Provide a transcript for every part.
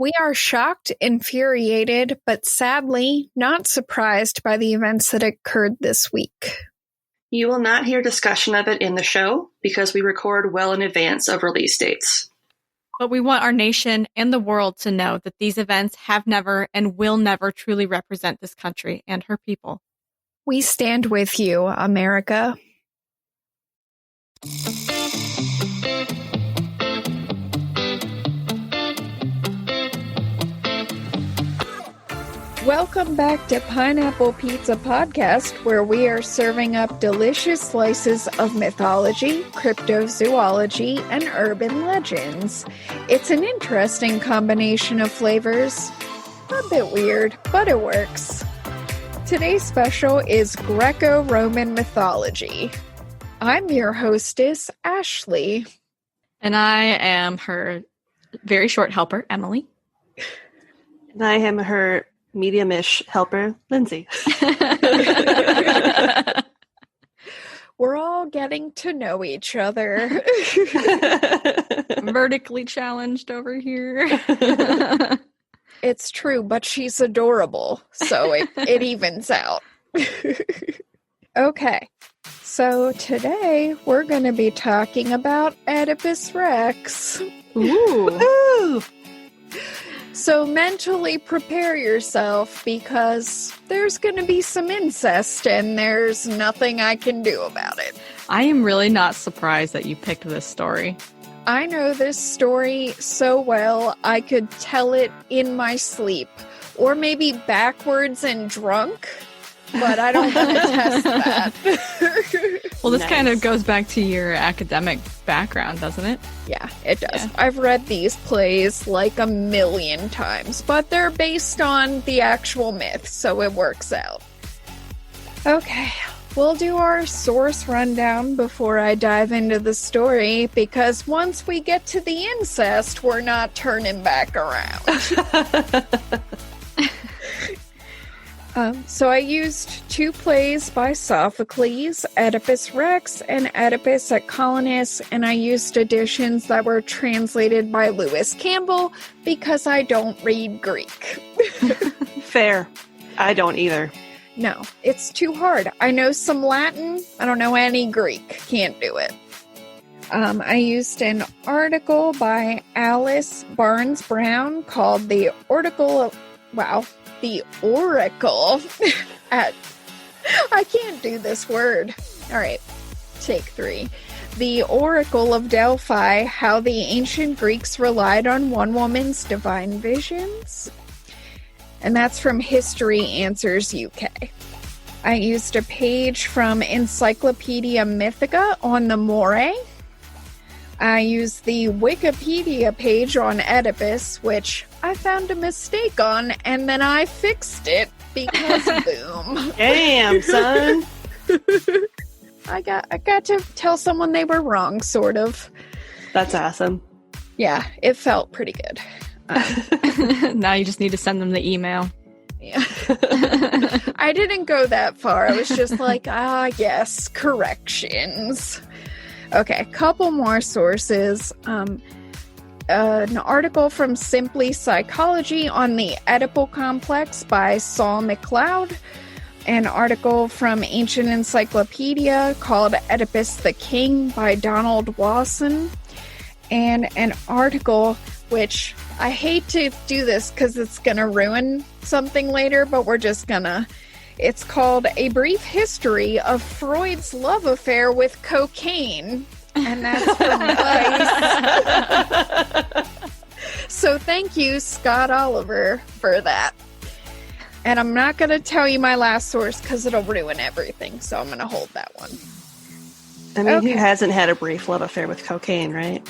We are shocked, infuriated, but sadly not surprised by the events that occurred this week. You will not hear discussion of it in the show because we record well in advance of release dates. But we want our nation and the world to know that these events have never and will never truly represent this country and her people. We stand with you, America. Welcome back to Pineapple Pizza Podcast, where we are serving up delicious slices of mythology, cryptozoology, and urban legends. It's an interesting combination of flavors. A bit weird, but it works. Today's special is Greco-Roman mythology. I'm your hostess, Ashley. And I am her very short helper, Emily. And I am her medium-ish helper, Lindsay. We're all getting to know each other. Vertically challenged over here. It's true, but she's adorable, so it evens out. Okay, so today we're going to be talking about Oedipus Rex. Ooh. So mentally prepare yourself because there's going to be some incest and there's nothing I can do about it. I am really not surprised that you picked this story. I know this story so well I could tell it in my sleep, or maybe backwards and drunk, but I don't want to test that. Well, this kind of goes back to your academic background, doesn't it? Yeah, it does. Yeah. I've read these plays like 1,000,000 times, but they're based on the actual myth, so it works out. Okay, we'll do our source rundown before I dive into the story, because once we get to the incest, we're not turning back around. So I used 2 plays by Sophocles, Oedipus Rex and Oedipus at Colonus, and I used editions that were translated by Lewis Campbell because I don't read Greek. Fair. I don't either. No, it's too hard. I know some Latin. I don't know any Greek. Can't do it. I used an article by Alice Barnes Brown called The Oracle at... I can't do this word. All right, take 3. The Oracle of Delphi, How the Ancient Greeks Relied on One Woman's Divine Visions. And that's from History Answers UK. I used a page from Encyclopedia Mythica on the Moray. I used the Wikipedia page on Oedipus, which I found a mistake on, and then I fixed it because boom. Damn, son. I got to tell someone they were wrong, sort of. That's awesome. Yeah, it felt pretty good. Now you just need to send them the email. Yeah. I didn't go that far. I was just like, yes, corrections. Okay, a couple more sources. An article from Simply Psychology on the Oedipal Complex by Saul McLeod. An article from Ancient Encyclopedia called Oedipus the King by Donald Wasson. And an article, which I hate to do this because it's going to ruin something later, but we're just going to... It's called A Brief History of Freud's Love Affair with Cocaine. And that's from Vice. So thank you, Scott Oliver, for that. And I'm not going to tell you my last source because it'll ruin everything. So I'm going to hold that one. I mean, Who hasn't had a brief love affair with cocaine, right?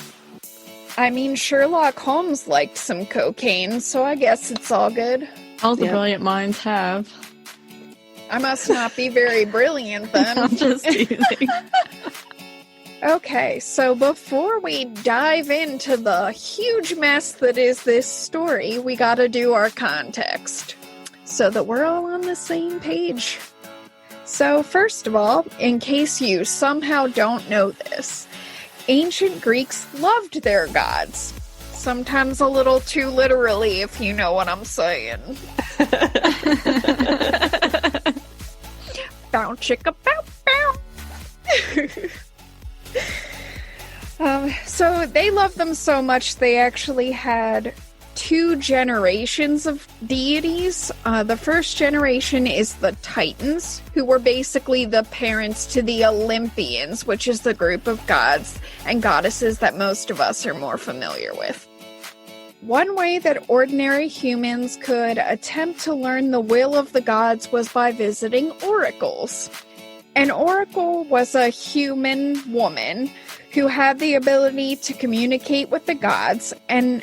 I mean, Sherlock Holmes liked some cocaine, so I guess it's all good. All the brilliant minds have. I must not be very brilliant then. I'm just teasing. Okay, so before we dive into the huge mess that is this story, we gotta do our context so that we're all on the same page. So first of all, in case you somehow don't know this, ancient Greeks loved their gods. Sometimes a little too literally, if you know what I'm saying. Bow chicka bow bow. So they loved them so much they actually had 2 generations of deities. The first generation is the Titans, who were basically the parents to the Olympians, which is the group of gods and goddesses that most of us are more familiar with. One way that ordinary humans could attempt to learn the will of the gods was by visiting oracles. An oracle was a human woman who had the ability to communicate with the gods, and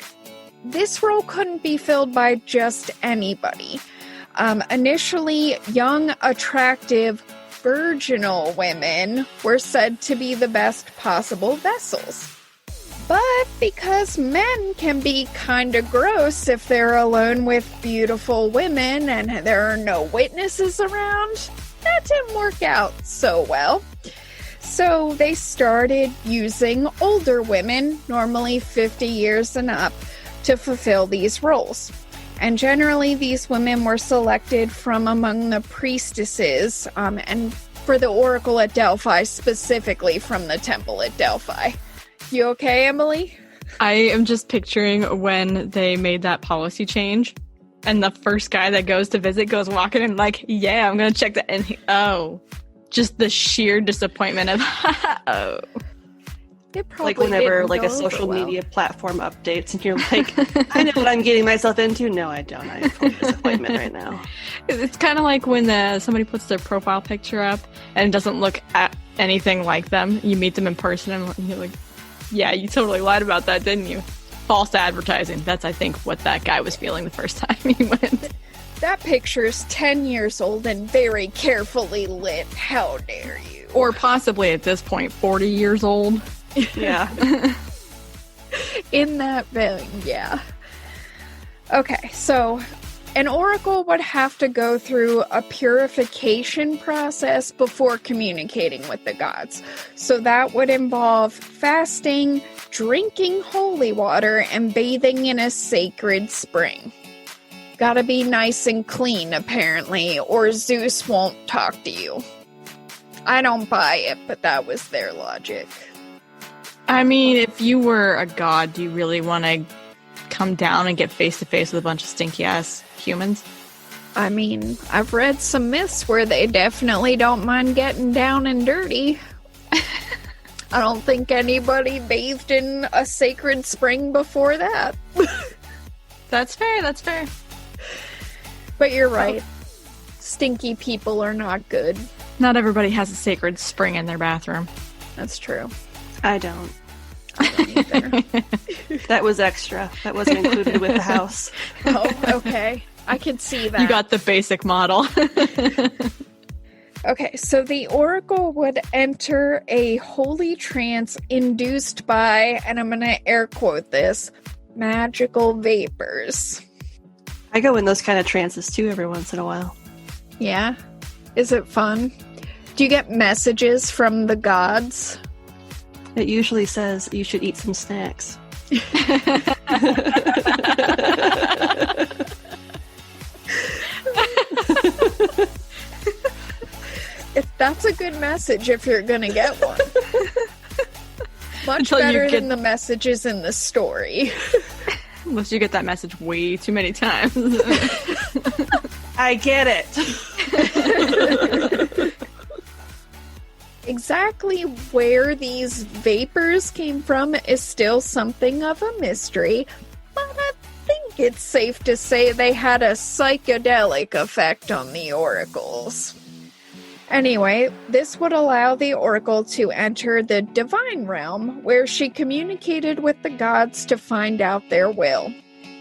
this role couldn't be filled by just anybody. Initially, young, attractive, virginal women were said to be the best possible vessels. But because men can be kinda gross if they're alone with beautiful women and there are no witnesses around, that didn't work out so well. So they started using older women, normally 50 years and up, to fulfill these roles. And generally these women were selected from among the priestesses, and for the oracle at Delphi, specifically from the temple at Delphi. You okay, Emily? I am just picturing when they made that policy change, and the first guy that goes to visit goes walking in like, yeah, I'm going to check that. And just the sheer disappointment of, oh. It probably like whenever didn't like a go social over well. media platform updates and you're like, I know what I'm getting myself into. No, I don't. I'm full of disappointment right now. It's kind of like when somebody puts their profile picture up and it doesn't look at anything like them. You meet them in person and you're like, yeah, you totally lied about that, didn't you? False advertising. That's, I think, what that guy was feeling the first time he went. That picture's 10 years old and very carefully lit. How dare you? Or possibly at this point, 40 years old. Yeah. In that vein, yeah. Okay, so an oracle would have to go through a purification process before communicating with the gods. So that would involve fasting, drinking holy water, and bathing in a sacred spring. Gotta be nice and clean, apparently, or Zeus won't talk to you. I don't buy it, but that was their logic. I mean, if you were a god, do you really want to come down and get face-to-face with a bunch of stinky-ass humans? I mean, I've read some myths where they definitely don't mind getting down and dirty. I don't think anybody bathed in a sacred spring before that. That's fair, that's fair. But you're right. Stinky people are not good. Not everybody has a sacred spring in their bathroom. That's true. I don't. I don't either. That was extra. That wasn't included with the house. Oh, okay. I can see that. You got the basic model. Okay, so the oracle would enter a holy trance induced by, and I'm going to air quote this, magical vapors. I go in those kind of trances too every once in a while. Yeah? Is it fun? Do you get messages from the gods? It usually says you should eat some snacks. That's a good message if you're gonna get one. Much better than the messages in the story. Unless you get that message way too many times. I get it. Exactly where these vapors came from is still something of a mystery, but I think it's safe to say they had a psychedelic effect on the oracles. Anyway, this would allow the oracle to enter the divine realm, where she communicated with the gods to find out their will.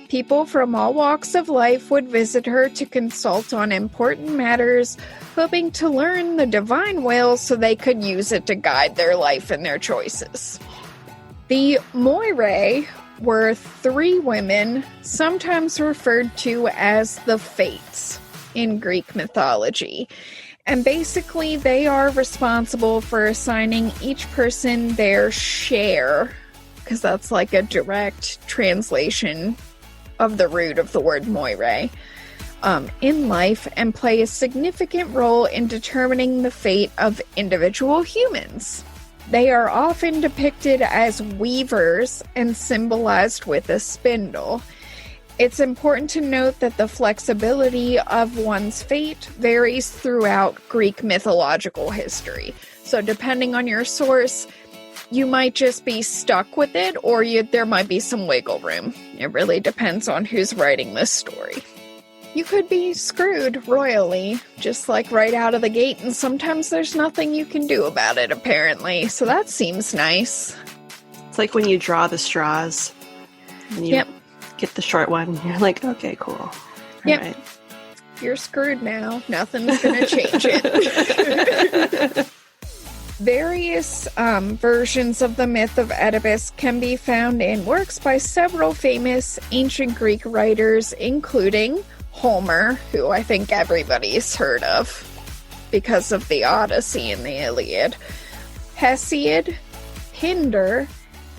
People from all walks of life would visit her to consult on important matters, hoping to learn the divine will so they could use it to guide their life and their choices. The Moirae were 3 women, sometimes referred to as the Fates in Greek mythology. And basically, they are responsible for assigning each person their share, because that's like a direct translation of the root of the word moire, in life and play a significant role in determining the fate of individual humans. They are often depicted as weavers and symbolized with a spindle. It's important to note that the flexibility of one's fate varies throughout Greek mythological history. So depending on your source, you might just be stuck with it, or there might be some wiggle room. It really depends on who's writing this story. You could be screwed royally, just like right out of the gate, and sometimes there's nothing you can do about it, apparently. So that seems nice. It's like when you draw the straws and you get the short one. You're like, okay, cool. All right. You're screwed now. Nothing's going to change it. Various versions of the myth of Oedipus can be found in works by several famous ancient Greek writers, including Homer, who I think everybody's heard of because of the Odyssey and the Iliad, Hesiod, Pindar,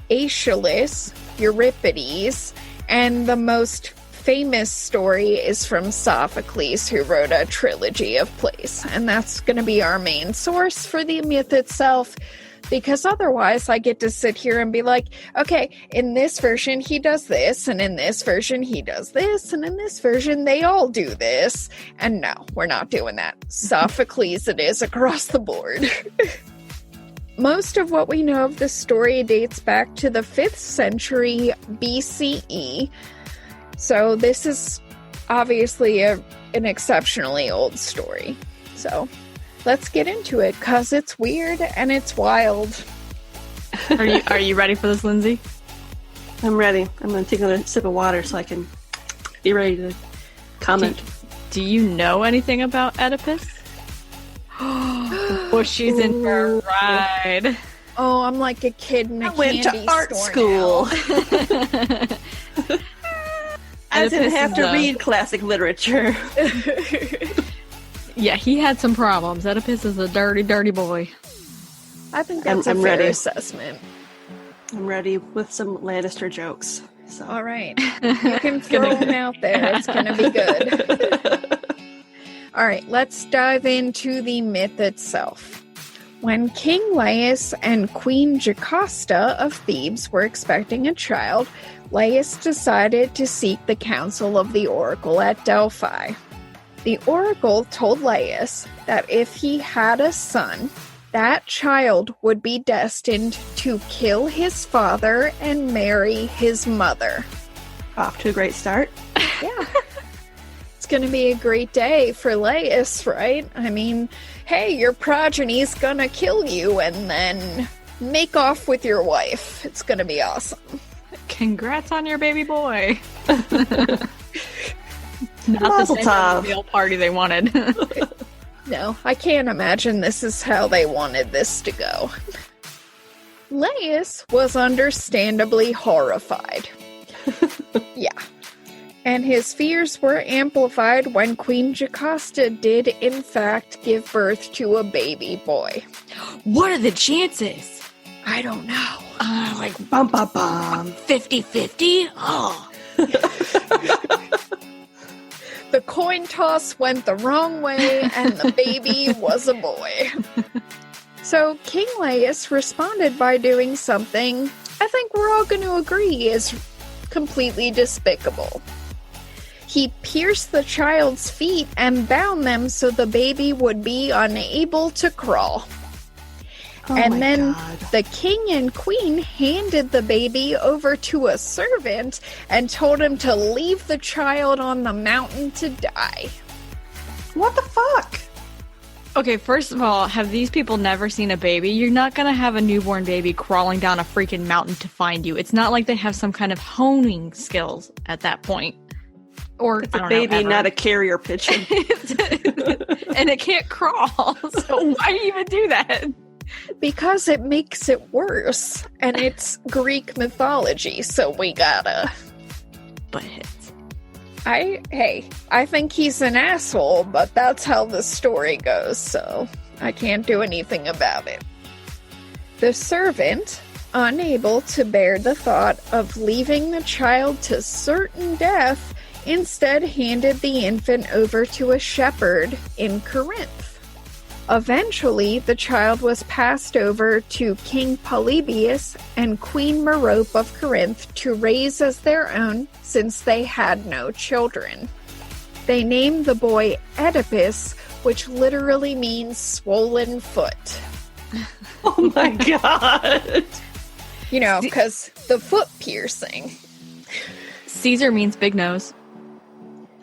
Aeschylus, Euripides, and the most famous story is from Sophocles, who wrote a trilogy of plays. And that's going to be our main source for the myth itself, because otherwise I get to sit here and be like, okay, in this version he does this, and in this version he does this, and in this version they all do this. And no, we're not doing that. Sophocles it is across the board. Most of what we know of the story dates back to the 5th century BCE. So this is obviously an exceptionally old story. So let's get into it, because it's weird and it's wild. Are you ready for this, Lindsay? I'm ready. I'm going to take another sip of water so I can be ready to comment. Do you know anything about Oedipus? Well, she's in for a ride. Oh, I'm like a kid in a went candy to art store school. I didn't have to read classic literature. Yeah, he had some problems. Oedipus is a dirty, dirty boy. I think that's a fair ready. Assessment. I'm ready with some Lannister jokes. So. All right. You can throw them out there. It's going to be good. All right, let's dive into the myth itself. When King Laius and Queen Jocasta of Thebes were expecting a child, Laius decided to seek the counsel of the oracle at Delphi. The oracle told Laius that if he had a son, that child would be destined to kill his father and marry his mother. Off to a great start. Yeah. It's going to be a great day for Laius, right? I mean, hey, your progeny's going to kill you and then make off with your wife. It's going to be awesome. Congrats on your baby boy. Not Mazel the tov. same real party they wanted. No, I can't imagine this is how they wanted this to go. Laius was understandably horrified. Yeah. And his fears were amplified when Queen Jocasta did, in fact, give birth to a baby boy. What are the chances? I don't know. Like Bum, bum, bum. 50-50? Oh. The coin toss went the wrong way, and the baby was a boy. So King Laius responded by doing something I think we're all going to agree is completely despicable. He pierced the child's feet and bound them so the baby would be unable to crawl. Oh and then God. the king and queen handed the baby over to a servant and told him to leave the child on the mountain to die. What the fuck? Okay, first of all, have these people never seen a baby? You're not gonna have a newborn baby crawling down a freaking mountain to find you. It's not like they have some kind of honing skills at that point. Or It's a baby, not a carrier pigeon. And it can't crawl, so why even do that? Because it makes it worse. And it's Greek mythology, so we gotta... But it hits. I think he's an asshole, but that's how the story goes, so I can't do anything about it. The servant, unable to bear the thought of leaving the child to certain death, instead handed the infant over to a shepherd in Corinth. Eventually, the child was passed over to King Polybius and Queen Merope of Corinth to raise as their own, since they had no children. They named the boy Oedipus, which literally means swollen foot. Oh my god! You know, because the foot piercing. Caesar means big nose.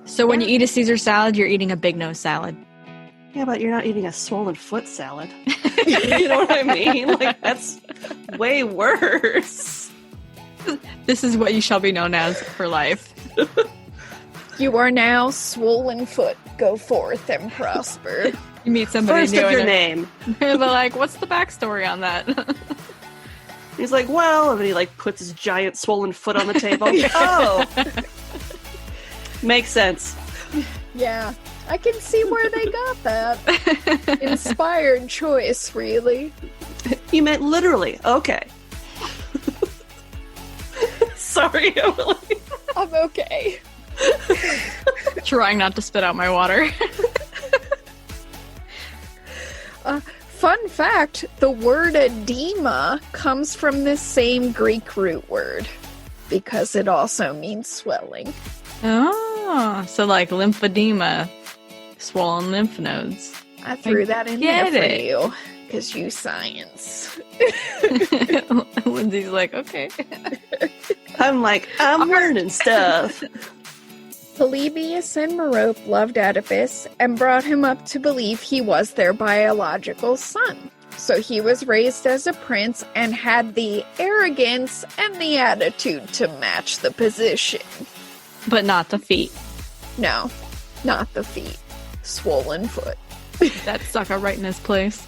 So when you eat a Caesar salad, you're eating a big nose salad. Yeah, but you're not eating a swollen foot salad. You know what I mean? Like, that's way worse. This is what you shall be known as for life. You are now swollen foot. Go forth and prosper. You meet somebody First new of your and name. they're like, what's the backstory on that? He's like, well, and then he like puts his giant swollen foot on the table. Oh! Makes sense. Yeah, I can see where they got that. Inspired choice, really. You meant literally. Okay. Sorry, Emily. I'm okay. Trying not to spit out my water. Fun fact, the word edema comes from this same Greek root word, because it also means swelling. Oh, so like lymphedema, swollen lymph nodes. I threw that in there for it. you, because you science. Lindsay's like, okay. I'm like, I'm learning stuff. Polybius and Merope loved Oedipus and brought him up to believe he was their biological son. So he was raised as a prince and had the arrogance and the attitude to match the position. But not the feet. No, not the feet. Swollen foot. That sucker right in his place.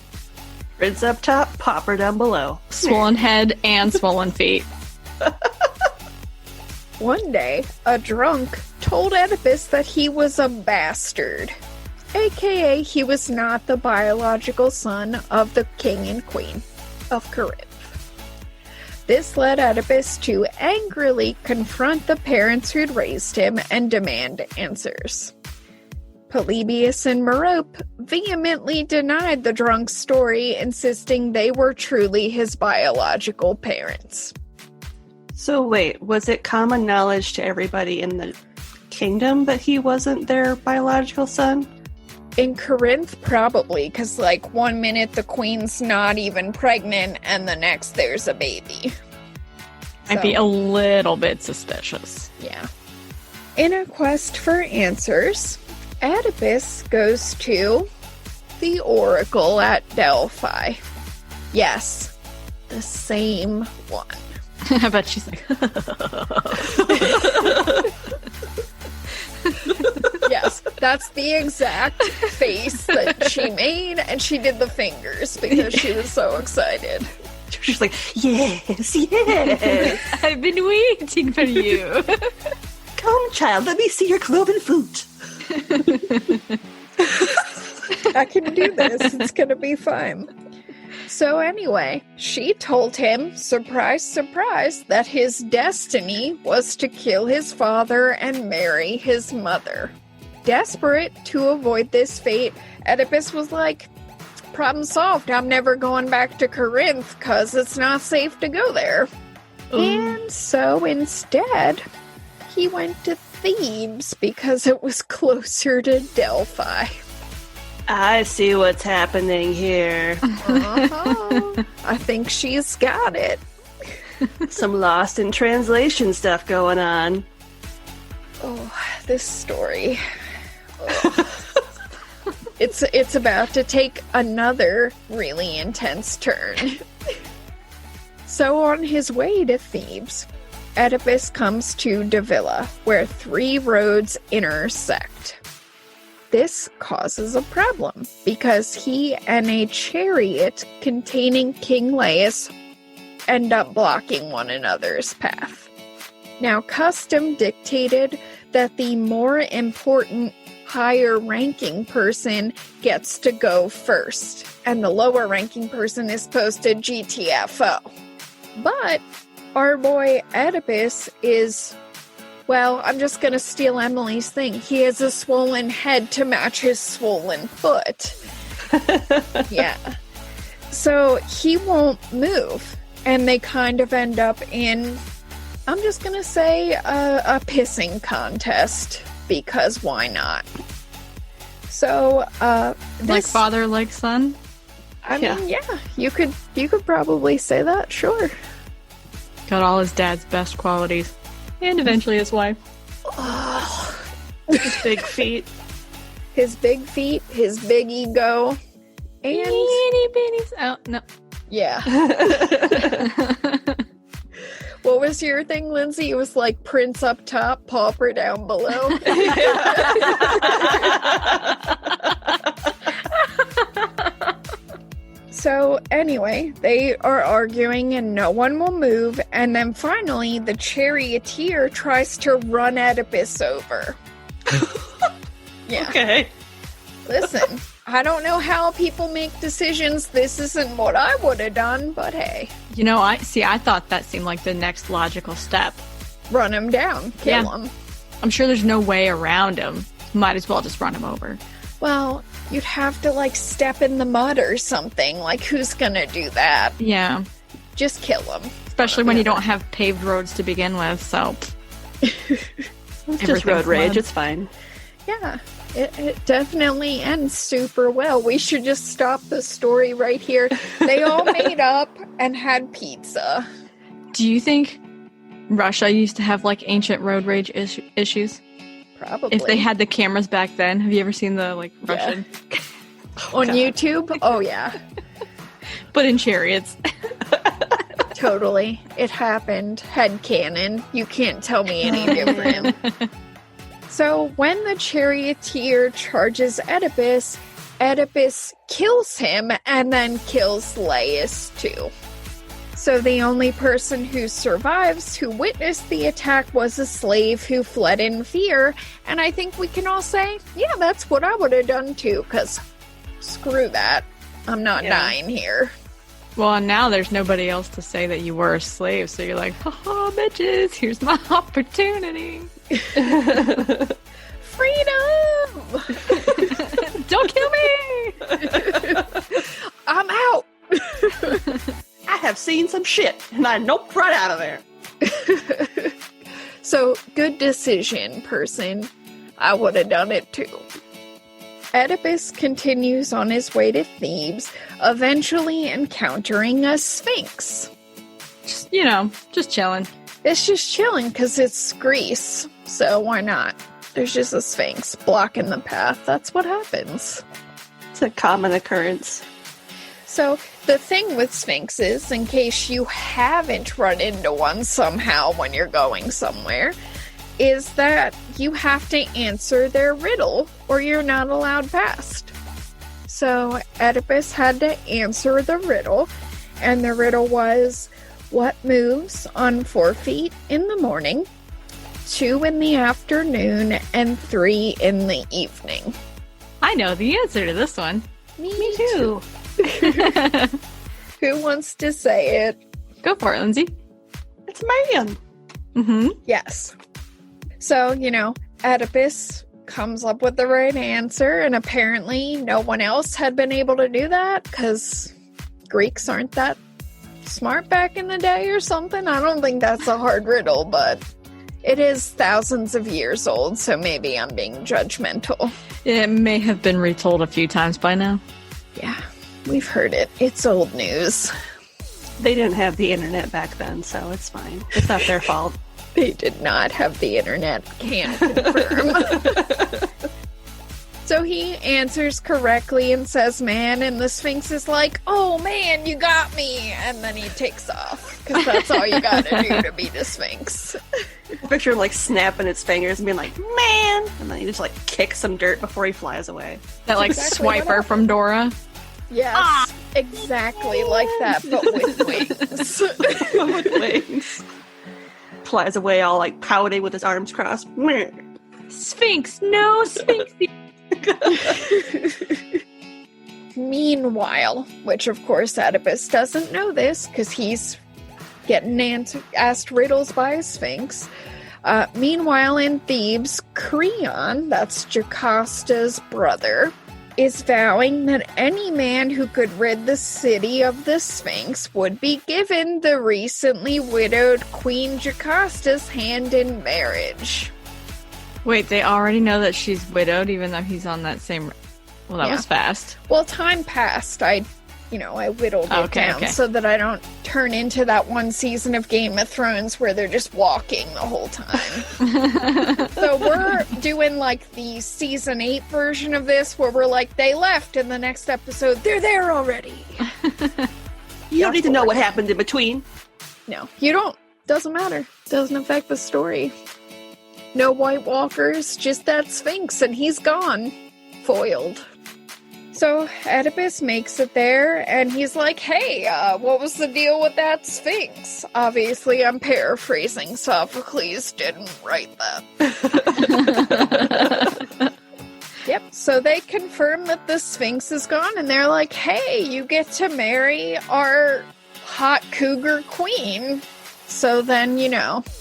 Prince up top, pauper down below. Swollen head and swollen feet. One day, a drunk told Oedipus that he was a bastard, aka he was not the biological son of the king and queen of Corinth. This led Oedipus to angrily confront the parents who'd raised him and demand answers. Polybius and Merope vehemently denied the drunk's story, insisting they were truly his biological parents. So wait, was it common knowledge to everybody in the kingdom that he wasn't their biological son? In Corinth, probably, because, like, 1 minute the queen's not even pregnant, and the next there's a baby. Might be a little bit suspicious. Yeah. In a quest for answers, Oedipus goes to the oracle at Delphi. Yes, the same one. I bet she's like, Yes, that's the exact face that she made, and she did the fingers because she was so excited. She's like, yes, yes. I've been waiting for you. Come, child, let me see your cloven foot. I can do this. It's gonna be fine. So anyway, she told him, surprise, surprise, that his destiny was to kill his father and marry his mother. Desperate to avoid this fate, Oedipus was like, problem solved. I'm never going back to Corinth because it's not safe to go there. And so instead, he went to Thebes because it was closer to Delphi. I see what's happening here. Uh-huh. I think she's got it. Some lost in translation stuff going on. Oh, this story. Oh. It's about to take another really intense turn. So on his way to Thebes, Oedipus comes to Davila, where 3 roads intersect. This causes a problem, because he and a chariot containing King Laius end up blocking one another's path. Now, custom dictated that the more important, higher-ranking person gets to go first, and the lower-ranking person is posted GTFO. But our boy Oedipus is, well, I'm just going to steal Emily's thing. He has a swollen head to match his swollen foot. Yeah. So he won't move. And they kind of end up in, I'm just going to say, a pissing contest. Because why not? So, like father, like son? I mean, yeah, you could probably say that, sure. Got all his dad's best qualities. And eventually his wife. Oh. His big feet. His big feet, his big ego. And... Itty bitties. Oh, no. Yeah. What was your thing, Lindsay? It was like Prince up top, Pauper down below. So anyway, they are arguing and no one will move. And then finally, the charioteer tries to run Oedipus over. Yeah. Okay. Listen, I don't know how people make decisions. This isn't what I would have done, but hey. You know, I thought that seemed like the next logical step. Run him down. Kill him. I'm sure there's no way around him. Might as well just run him over. Well, you'd have to, like, step in the mud or something. Like, who's gonna do that? Yeah. Just kill him. Especially when you don't have paved roads to begin with, so... It's just road rage, it's fine. Yeah, it definitely ends super well. We should just stop the story right here. They all made up and had pizza. Do you think Russia used to have, like, ancient road rage issues? Probably. If they had the cameras back then. Have you ever seen the, like, Russian... On YouTube? Oh, yeah. But in chariots. Totally. It happened. Headcanon. You can't tell me any different. So, when the charioteer charges Oedipus, Oedipus kills him and then kills Laius too. So the only person who survives who witnessed the attack was a slave who fled in fear, and I think we can all say, yeah, that's what I would have done too, because screw that. I'm not dying here. Well, and now there's nobody else to say that you were a slave, so you're like, haha, bitches, here's my opportunity. Freedom! Don't kill me! I'm out! I have seen some shit, and I noped right out of there. So, good decision, person. I would have done it too. Oedipus continues on his way to Thebes, eventually encountering a sphinx. Just, just chilling. It's just chilling because it's Greece, so why not? There's just a sphinx blocking the path. That's what happens. It's a common occurrence. So, the thing with sphinxes, in case you haven't run into one somehow when you're going somewhere, is that you have to answer their riddle or you're not allowed past. So Oedipus had to answer the riddle, and the riddle was, what moves on 4 feet in the morning, 2 in the afternoon, and 3 in the evening? I know the answer to this one. Me too. Who wants to say it? Go for it, Lindsay. It's man. Mm-hmm. Yes. So, Oedipus comes up with the right answer, and apparently no one else had been able to do that, because Greeks aren't that smart back in the day or something. I don't think that's a hard riddle, but it is thousands of years old, so maybe I'm being judgmental. It may have been retold a few times by now. Yeah, we've heard it. It's old news. They didn't have the internet back then, so it's fine. It's not their fault. They did not have the internet, can confirm. So he answers correctly and says man, and the Sphinx is like, oh man, you got me! And then he takes off, because that's all you gotta do to be the Sphinx. I picture him, snapping its fingers and being like, man! And then he just, kicks some dirt before he flies away. That, exactly what swiper from Dora. Yes, exactly like that, but with wings. With wings. Flies away all, pouting with his arms crossed. Sphinx, no Sphinx! Meanwhile, which of course Oedipus doesn't know this because he's getting asked riddles by a sphinx. Meanwhile, in Thebes, Creon, that's Jocasta's brother, is vowing that any man who could rid the city of the Sphinx would be given the recently widowed Queen Jocasta's hand in marriage. Wait, they already know that she's widowed, even though he's on that same... Well, that was fast. Well, time passed. I whittled it down so that I don't turn into that one season of Game of Thrones where they're just walking the whole time. So we're doing like the season 8 version of this where we're like, they left in the next episode. They're there already. You don't need to know what happened in between. No, you don't. Doesn't matter. Doesn't affect the story. No White Walkers, just that Sphinx, and he's gone. Foiled. So Oedipus makes it there, and he's like, hey, what was the deal with that Sphinx? Obviously, I'm paraphrasing. Sophocles didn't write that. Yep, so they confirm that the Sphinx is gone, and they're like, hey, you get to marry our hot cougar queen. So then,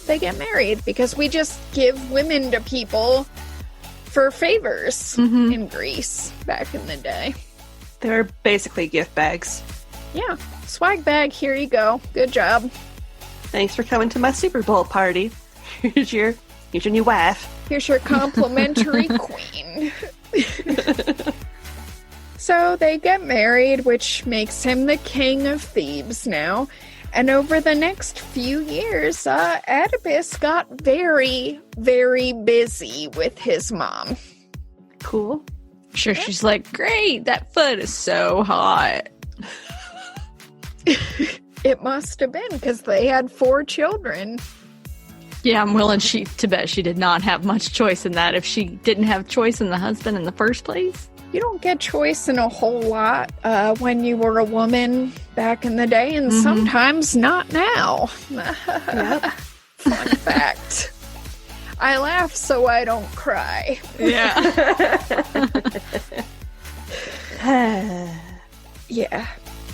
they get married, because we just give women to people for favors in Greece back in the day. They're basically gift bags. Yeah. Swag bag, here you go. Good job. Thanks for coming to my Super Bowl party. Here's your new wife. Here's your complimentary queen. So they get married, which makes him the king of Thebes now. And over the next few years, Oedipus got very, very busy with his mom. Cool. Sure, she's like, great, that foot is so hot. It must have been, because they had 4 children. Yeah, I'm willing to bet she did not have much choice in that if she didn't have choice in the husband in the first place. You don't get choice in a whole lot when you were a woman back in the day, and sometimes not now. Yep. Fun fact. I laugh so I don't cry. Yeah. Yeah.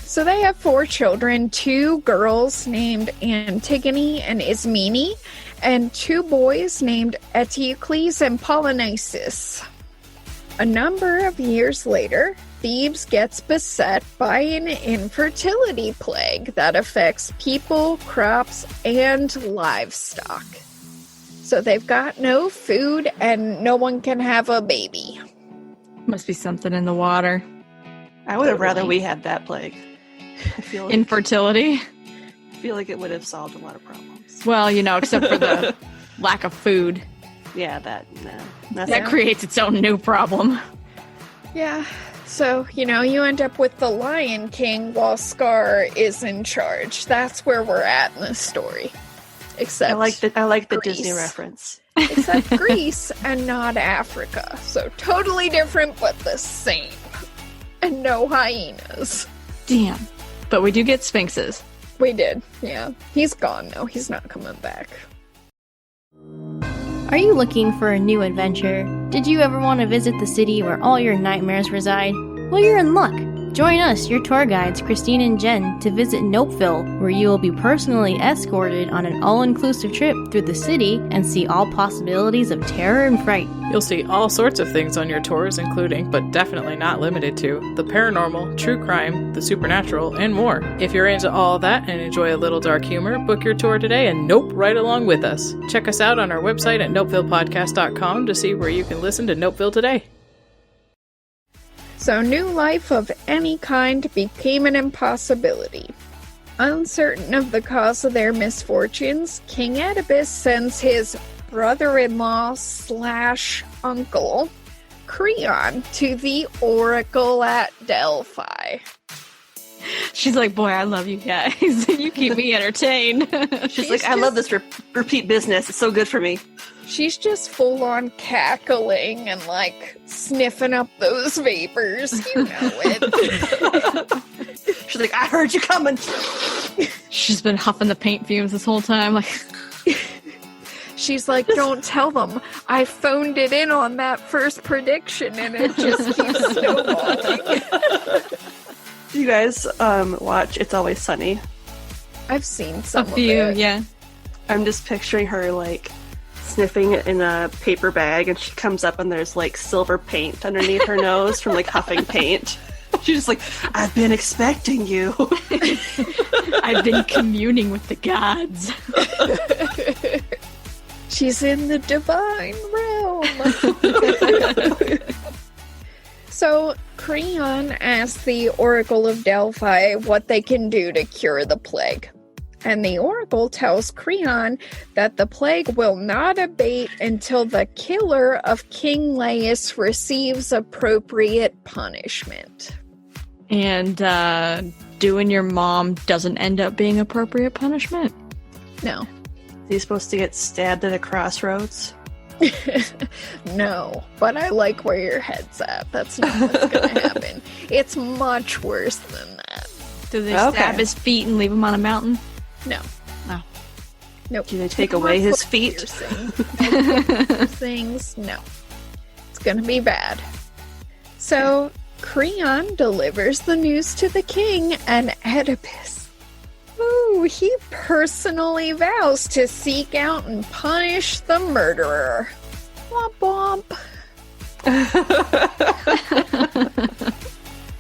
So they have 4 children, 2 girls named Antigone and Ismene, and 2 boys named Eteocles and Polynices. A number of years later, Thebes gets beset by an infertility plague that affects people, crops, and livestock. So they've got no food and no one can have a baby. Must be something in the water. I would have rather we had that plague. I feel like, Infertility? I feel like it would have solved a lot of problems. Well, except for the lack of food. Yeah, that Creates its own new problem. Yeah, so, you end up with the Lion King while Scar is in charge. That's where we're at in the story. Except I like the Greece. Disney reference. Except Greece and not Africa. So totally different, but the same. And no hyenas. Damn. But we do get sphinxes. We did, yeah. He's gone now. He's not coming back. Are you looking for a new adventure? Did you ever want to visit the city where all your nightmares reside? Well, you're in luck. Join us, your tour guides, Christine and Jen, to visit Nopeville, where you will be personally escorted on an all-inclusive trip through the city and see all possibilities of terror and fright. You'll see all sorts of things on your tours, including, but definitely not limited to, the paranormal, true crime, the supernatural, and more. If you're into all that and enjoy a little dark humor, book your tour today and Nope right along with us. Check us out on our website at nopevillepodcast.com to see where you can listen to Nopeville today. So new life of any kind became an impossibility. Uncertain of the cause of their misfortunes, King Oedipus sends his brother-in-law / uncle, Creon, to the oracle at Delphi. She's like, boy, I love you guys. You keep me entertained. She's like, I love this repeat business. It's so good for me. She's just full-on cackling and, sniffing up those vapors. You know it. She's like, I heard you coming. She's been huffing the paint fumes this whole time. She's like, don't tell them. I phoned it in on that first prediction, and it just keeps snowballing. Do you guys watch It's Always Sunny? I've seen some A few, of it. yeah. I'm just picturing her, like, sniffing in a paper bag, and she comes up and there's, like, silver paint underneath her nose from, like, huffing paint. She's just like, I've been expecting you. I've been communing with the gods. She's in the divine realm. So, Creon asks the Oracle of Delphi what they can do to cure the plague. And the Oracle tells Creon that the plague will not abate until the killer of King Laius receives appropriate punishment. And doing your mom doesn't end up being appropriate punishment? No. Is he supposed to get stabbed at a crossroads? No, but I like where your head's at. That's not what's gonna happen. It's much worse than that. Do they stab his feet and leave him on a mountain? No. No. Nope. Do they take No away more his foot feet? piercing. No foot piercings. No. It's gonna be bad. So, Creon delivers the news to the king, and Oedipus. Ooh, he personally vows to seek out and punish the murderer. Womp womp.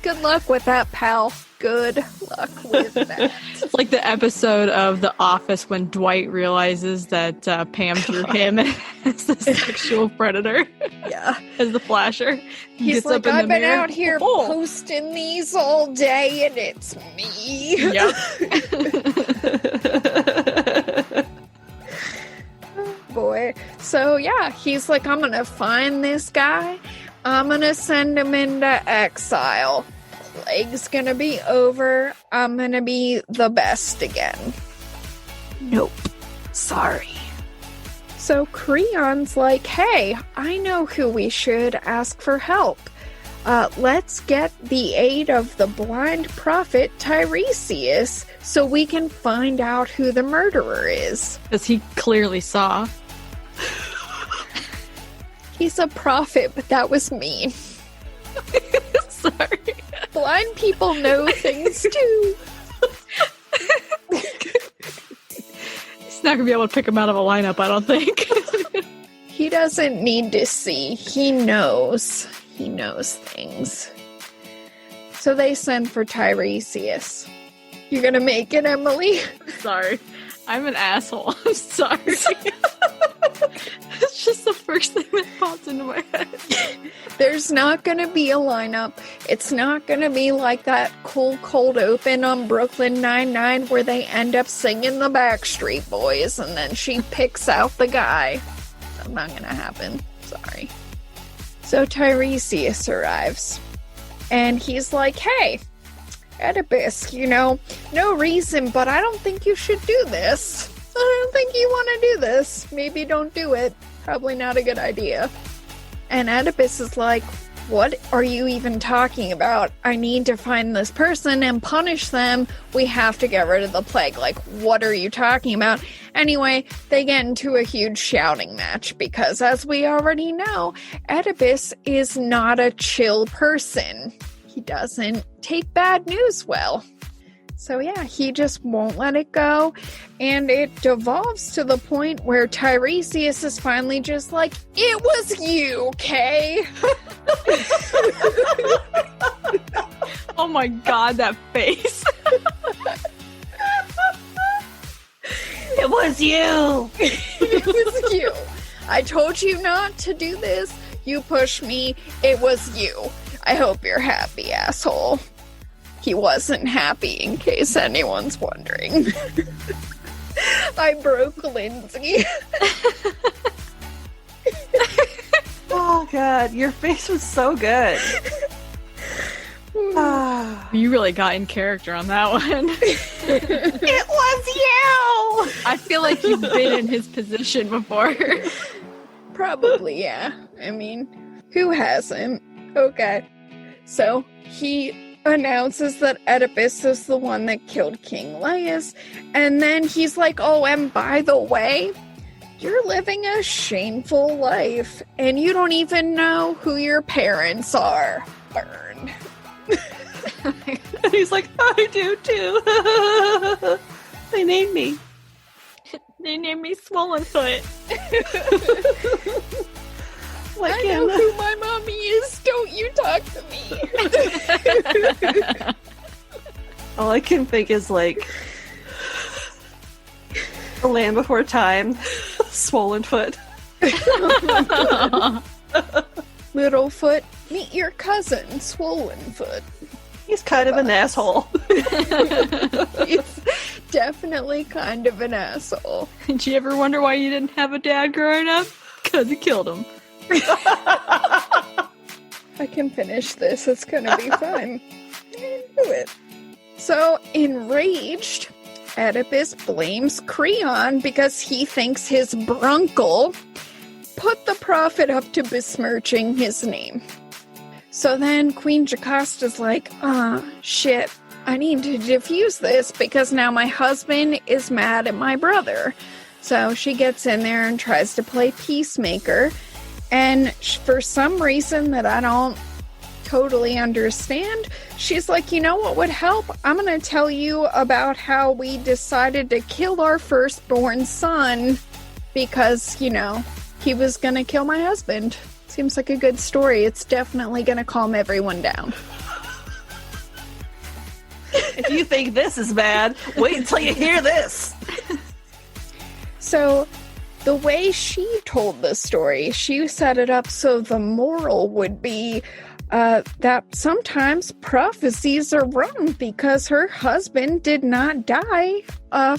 Good luck with that, pal. Good luck with that. It's like the episode of The Office when Dwight realizes that Pam threw him as the sexual predator, Yeah. as the flasher. He's Gets like, up in I've the been mirror. out here Oh. posting these all day, and it's me. Yep. Oh, boy. So, yeah, he's like, I'm gonna find this guy. I'm gonna send him into exile. Plague's gonna be over. I'm gonna be the best again. Nope. Sorry. So Creon's like, hey, I know who we should ask for help. Let's get the aid of the blind prophet Tiresias so we can find out who the murderer is. Because he clearly saw. He's a prophet, but that was mean. Sorry. Blind people know things too. He's not going to be able to pick him out of a lineup, I don't think. He doesn't need to see. He knows. He knows things. So they send for Tiresias. You're gonna make it, Emily? Sorry. I'm an asshole. I'm sorry. It's just the first thing that popped into my head. There's not gonna be a lineup. It's not gonna be like that cool cold open on Brooklyn Nine-Nine where they end up singing the Backstreet Boys and then she picks out the guy. That's not gonna happen. Sorry. So Tiresias arrives. And he's like, hey, Oedipus, no reason, but I don't think you should do this. I don't think you want to do this. Maybe don't do it. Probably not a good idea. And Oedipus is like, what are you even talking about? I need to find this person and punish them. We have to get rid of the plague. Like, what are you talking about? Anyway, they get into a huge shouting match because, as we already know, Oedipus is not a chill person. He doesn't take bad news well. So yeah, he just won't let it go, and it devolves to the point where Tiresias is finally just like, it was you, Kay. Oh my god, that face. It was you! It was you. I told you not to do this. You pushed me. It was you. I hope you're happy, asshole. He wasn't happy, in case anyone's wondering. I broke Lindsay. Oh god, your face was so good. You really got in character on that one. It was you! I feel like you've been in his position before. Probably, yeah. I mean, who hasn't? Okay. So, he announces that Oedipus is the one that killed King Laius, and then he's like, oh, and by the way, you're living a shameful life, and you don't even know who your parents are. Burn. And he's like, I do too. They named me. They named me Swollen Foot. Like I know who my mommy is. Don't you talk to me. All I can think is like The Land Before Time, Swollen Foot. Littlefoot, meet your cousin, Swollen Foot. He's kind of an asshole. He's definitely kind of an asshole. Did you ever wonder why you didn't have a dad growing up? Because he killed him. I can finish this. It's gonna be fun. Do it. So, enraged, Oedipus blames Creon because he thinks his brunkle put the prophet up to besmirching his name. So then Queen Jocasta's like, shit, I need to diffuse this because now my husband is mad at my brother. So she gets in there and tries to play peacemaker. And for some reason that I don't totally understand, she's like, you know what would help? I'm going to tell you about how we decided to kill our firstborn son because, you know, he was going to kill my husband. Seems like a good story. It's definitely going to calm everyone down. If you think this is bad, wait until you hear this. So, the way she told the story, she set it up so the moral would be that sometimes prophecies are wrong because her husband did not die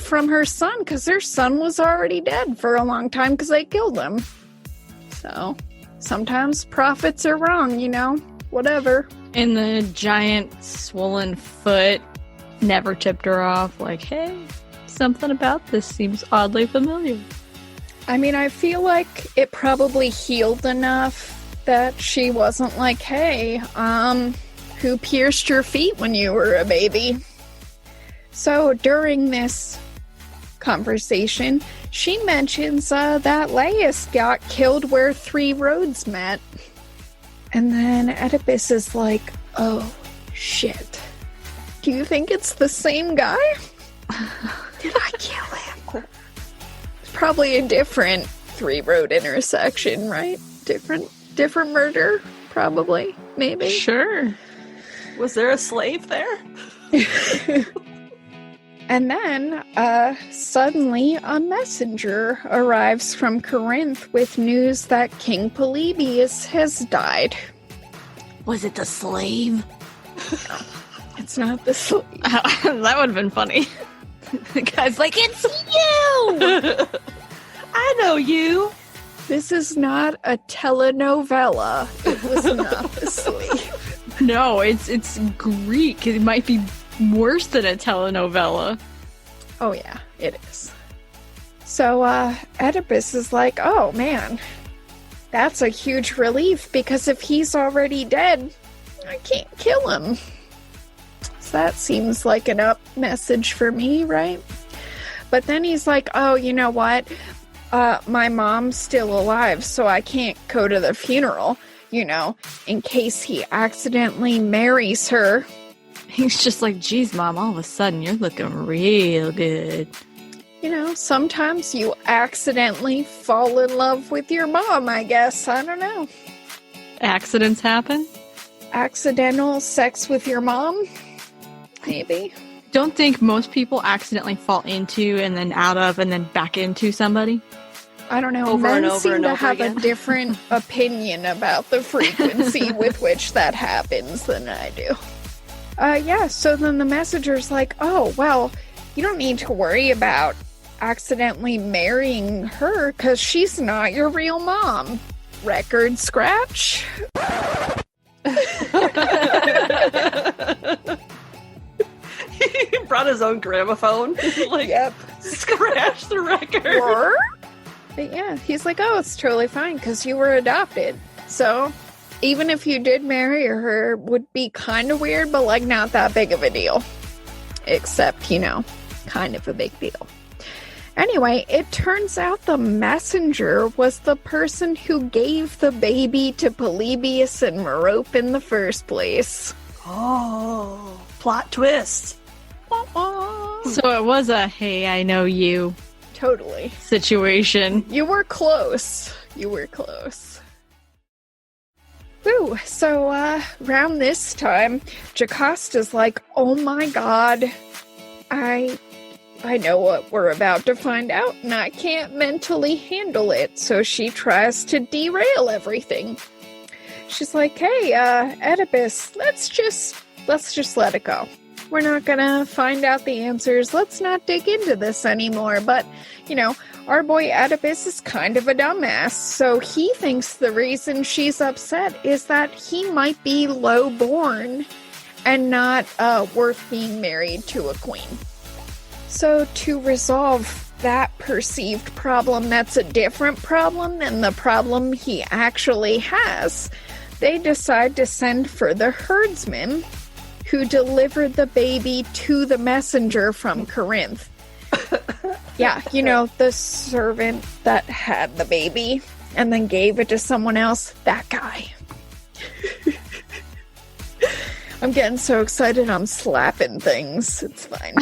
from her son because her son was already dead for a long time because they killed him. So, sometimes prophets are wrong, you know, whatever. And the giant swollen foot never tipped her off, like, hey, something about this seems oddly familiar. I mean, I feel like it probably healed enough that she wasn't like, hey, who pierced your feet when you were a baby? So during this conversation, she mentions that Laius got killed where 3 roads met. And then Oedipus is like, oh, shit. Do you think it's the same guy? Did I kill him? It's probably a different 3-road intersection, right? Different murder, probably, maybe. Sure. Was there a slave there? And then, suddenly, a messenger arrives from Corinth with news that King Polybius has died. Was it the slave? It's not the slave. That would have been funny. The guy's like, it's you! I know you. This is not a telenovela. It was not the slave. No, it's Greek. It might be worse than a telenovela. Oh yeah, it is. So, Oedipus is like, oh man, that's a huge relief because if he's already dead, I can't kill him. So that seems like an up message for me, right? But then he's like, oh, you know what? My mom's still alive, so I can't go to the funeral, you know, in case he accidentally marries her. He's just like, geez, Mom, all of a sudden you're looking real good. You know, sometimes you accidentally fall in love with your mom, I guess. I don't know. Accidents happen? Accidental sex with your mom? Maybe. Don't think most people accidentally fall into and then out of and then back into somebody? I don't know. Over Men and over seem and to over have again. a different opinion about the frequency with which that happens than I do. Yeah, so then the messenger's like, oh, well, you don't need to worry about accidentally marrying her because she's not your real mom. Record scratch. He brought his own gramophone. Like, Yep. scratch the record. Or, but yeah, he's like, oh, it's totally fine because you were adopted. So, even if you did marry her, would be kind of weird, but like not that big of a deal. Except, you know, kind of a big deal. Anyway, it turns out the messenger was the person who gave the baby to Polybius and Merope in the first place. Oh, plot twist. So it was a, hey, I know you Totally. situation. You were close. You were close. Woo. So, around this time, Jocasta's like, oh my god, I know what we're about to find out, and I can't mentally handle it. So she tries to derail everything. She's like, hey, Oedipus, let's just let it go. We're not gonna find out the answers. Let's not dig into this anymore. But, our boy Oedipus is kind of a dumbass. So he thinks the reason she's upset is that he might be low-born and not worth being married to a queen. So to resolve that perceived problem that's a different problem than the problem he actually has, they decide to send for the herdsman who delivered the baby to the messenger from Corinth. Yeah, the servant that had the baby and then gave it to someone else. That guy. I'm getting so excited I'm slapping things. It's fine.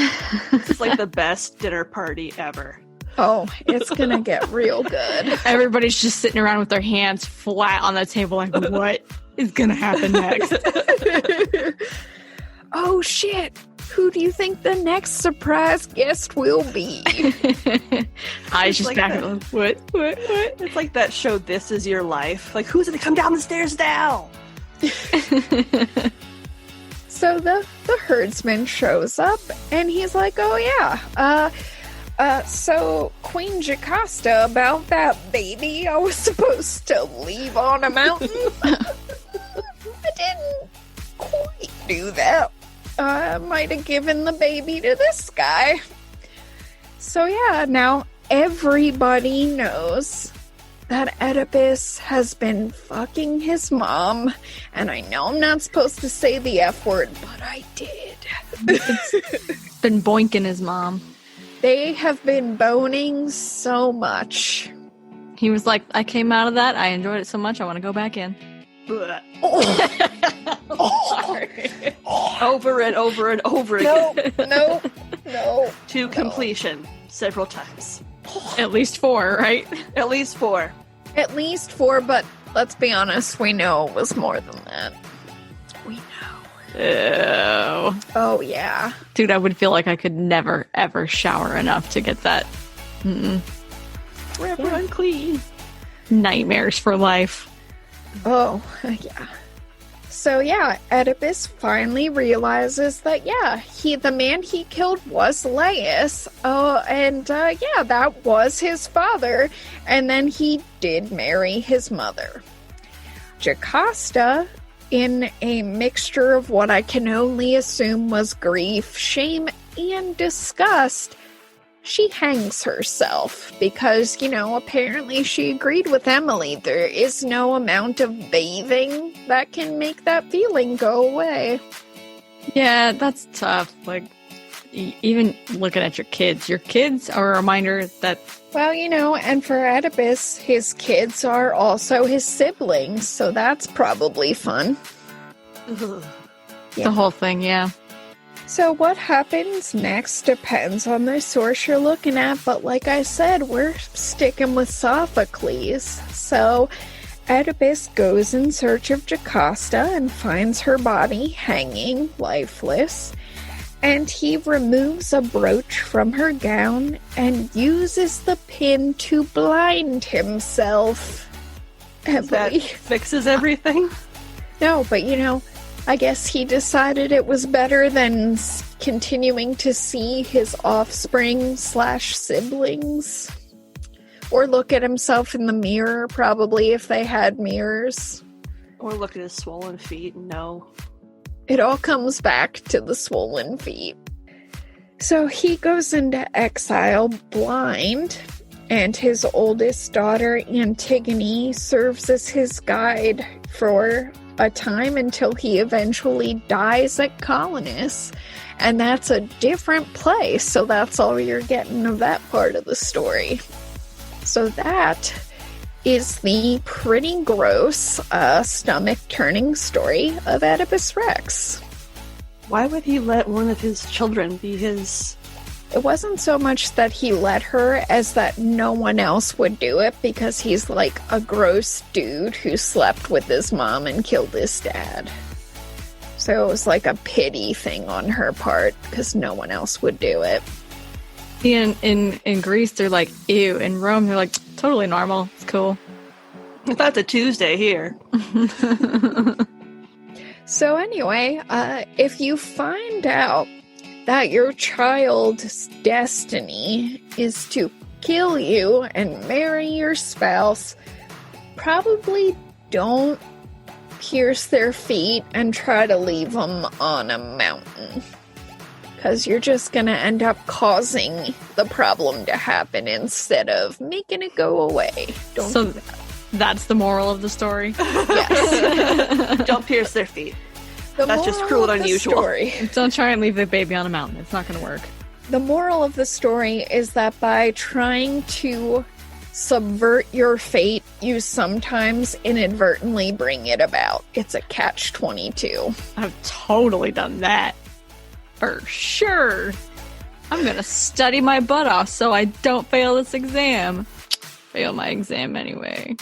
It's like the best dinner party ever. Oh, it's gonna get real good. Everybody's just sitting around with their hands flat on the table like, what is gonna happen next? Oh shit! Who do you think the next surprise guest will be? I just like back that. up. What? It's like that show, This Is Your Life. Like, who's gonna come down the stairs now? So the herdsman shows up, and he's like, oh yeah, so Queen Jocasta, about that baby I was supposed to leave on a mountain. I didn't quite do that. I might have given the baby to this guy. So yeah, now everybody knows that Oedipus has been fucking his mom. And I know I'm not supposed to say the F word, but I did. Been boinking his mom. They have been boning so much. He was like, I came out of that. I enjoyed it so much. I want to go back in. Sorry. Over and over and over again. No. To completion several times. At least 4, right? At least 4. At least 4, but let's be honest, we know it was more than that. We know. Ew. Oh, yeah. Dude, I would feel like I could never, ever shower enough to get that. Forever unclean. Nightmares for life. Oh, yeah. So, yeah, Oedipus finally realizes that, the man he killed was Laius. That was his father. And then he did marry his mother. Jocasta, in a mixture of what I can only assume was grief, shame, and disgust, she hangs herself because, apparently she agreed with Emily. There is no amount of bathing that can make that feeling go away. Yeah, that's tough. Like, even looking at your kids are a reminder that... Well, and for Oedipus, his kids are also his siblings, so that's probably fun. The whole thing, yeah. So what happens next depends on the source you're looking at, but like I said, we're sticking with Sophocles. So Oedipus goes in search of Jocasta and finds her body hanging, lifeless, and he removes a brooch from her gown and uses the pin to blind himself. That fixes everything? No, but I guess he decided it was better than continuing to see his offspring/siblings. Or look at himself in the mirror, probably, if they had mirrors. Or look at his swollen feet and know. It all comes back to the swollen feet. So he goes into exile blind, and his oldest daughter, Antigone, serves as his guide for a time until he eventually dies at Colonus. And that's a different place, so that's all you're getting of that part of the story. So that is the pretty gross, stomach-turning story of Oedipus Rex. Why would he let one of his children be his it wasn't so much that he let her as that no one else would do it because he's like a gross dude who slept with his mom and killed his dad. So it was like a pity thing on her part because no one else would do it. In Greece, they're like, ew. In Rome, they're like, totally normal. It's cool. That's a Tuesday here. So anyway, if you find out that your child's destiny is to kill you and marry your spouse, probably don't pierce their feet and try to leave them on a mountain. Because you're just going to end up causing the problem to happen instead of making it go away. Don't do that. That's the moral of the story? Yes. Don't pierce their feet. The That's just cruel and unusual. Story. Don't try and leave the baby on a mountain. It's not going to work. The moral of the story is that by trying to subvert your fate, you sometimes inadvertently bring it about. It's a catch-22. I've totally done that. For sure. I'm going to study my butt off so I don't fail this exam. Fail my exam anyway.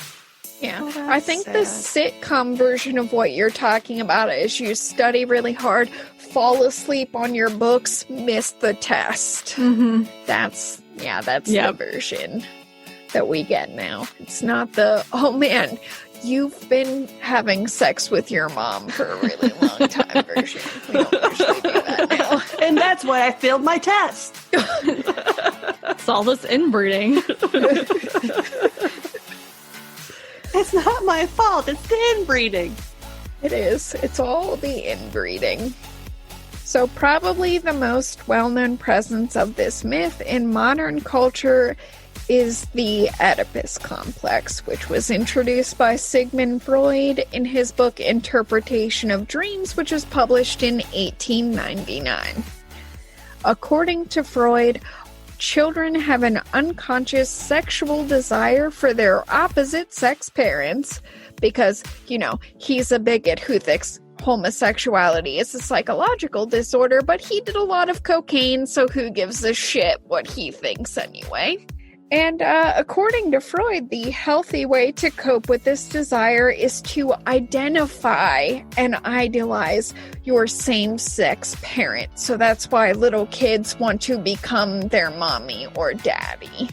Yeah, Oh, I think the sitcom version of what you're talking about is you study really hard, fall asleep on your books, miss the test. Mm-hmm. That's the version that we get now. It's not the, oh man, you've been having sex with your mom for a really long time version. We don't usually do that now. And that's why I failed my test. It's all this inbreeding. It's not my fault. It's the inbreeding. It is. It's all the inbreeding. So probably the most well-known presence of this myth in modern culture is the Oedipus complex, which was introduced by Sigmund Freud in his book Interpretation of Dreams, which was published in 1899. According to Freud, children have an unconscious sexual desire for their opposite sex parents because, he's a bigot who thinks homosexuality is a psychological disorder, but he did a lot of cocaine, so who gives a shit what he thinks anyway? And according to Freud, the healthy way to cope with this desire is to identify and idealize your same-sex parent. So that's why little kids want to become their mommy or daddy.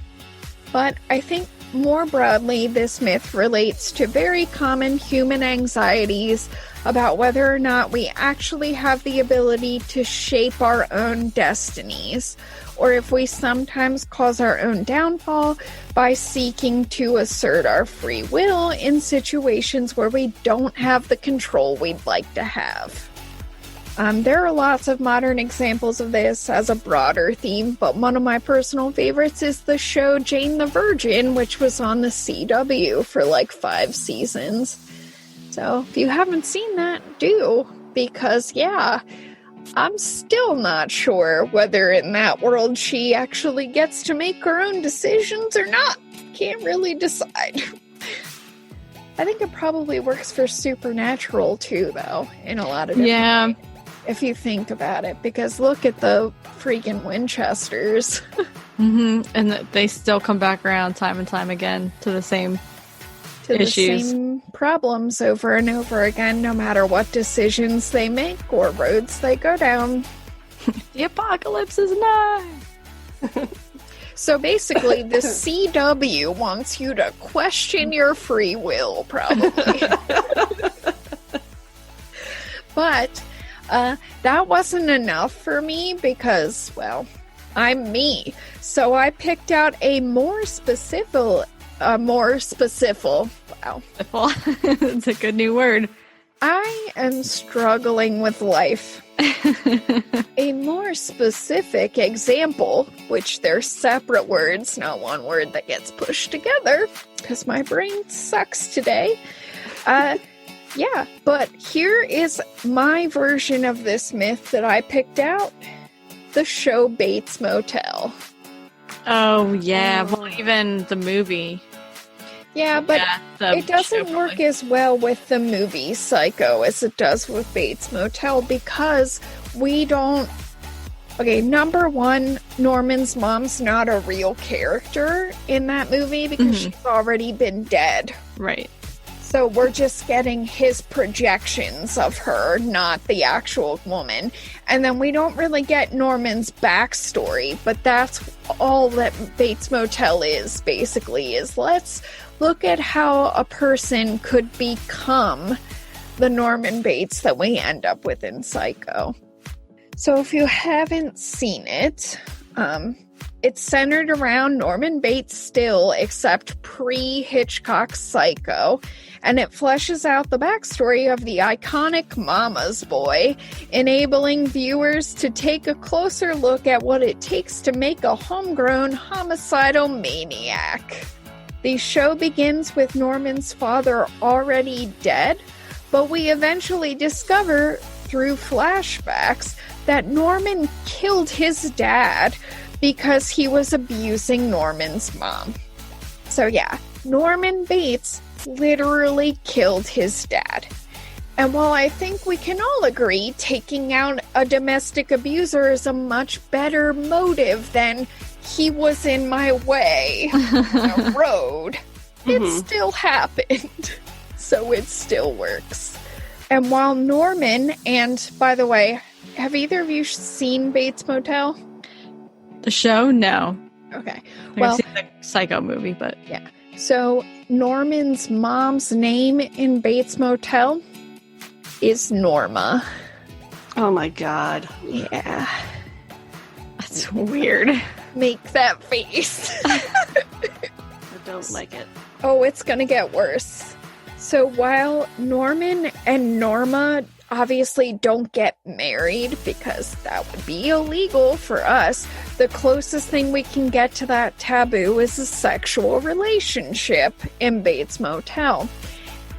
But I think more broadly, this myth relates to very common human anxieties about whether or not we actually have the ability to shape our own destinies, or if we sometimes cause our own downfall by seeking to assert our free will in situations where we don't have the control we'd like to have. There are lots of modern examples of this as a broader theme, but one of my personal favorites is the show Jane the Virgin, which was on the CW for like 5 seasons. So if you haven't seen that, do, because I'm still not sure whether in that world she actually gets to make her own decisions or not. Can't really decide. I think it probably works for Supernatural too, though, in a lot of different ways, if you think about it, because look at the freaking Winchesters. Mm-hmm. And they still come back around time and time again to the same issues. The same problems over and over again, no matter what decisions they make or roads they go down. The apocalypse is nigh. So basically, the CW wants you to question your free will, probably. But that wasn't enough for me because, well, I'm me. So I picked out a more specific, wow. It's a good new word. I am struggling with life. A more specific example, which they're separate words, not one word that gets pushed together, because my brain sucks today. But here is my version of this myth that I picked out. The show Bates Motel. Oh, yeah. Well, even the movie. Yeah, but it doesn't work as well with the movie Psycho as it does with Bates Motel because we don't Okay, number one, Norman's mom's not a real character in that movie because she's already been dead. Right. So we're just getting his projections of her, not the actual woman. And then we don't really get Norman's backstory, but that's all that Bates Motel is, basically, is let's look at how a person could become the Norman Bates that we end up with in Psycho. So if you haven't seen it, it's centered around Norman Bates still, except pre-Hitchcock's Psycho, and it fleshes out the backstory of the iconic Mama's Boy, enabling viewers to take a closer look at what it takes to make a homegrown homicidal maniac. The show begins with Norman's father already dead, but we eventually discover, through flashbacks, that Norman killed his dad because he was abusing Norman's mom. So yeah, Norman Bates literally killed his dad. And while I think we can all agree taking out a domestic abuser is a much better motive than he was in my way on a road, it still happened. So it still works. And while Norman, and by the way, have either of you seen Bates Motel? The show? No. Okay. I've seen the Psycho movie, but... Yeah. So Norman's mom's name in Bates Motel is Norma. Oh my god. Yeah. That's weird. Make that face. I don't like it. Oh, it's gonna get worse. So while Norman and Norma obviously don't get married because that would be illegal for us, the closest thing we can get to that taboo is a sexual relationship in Bates Motel.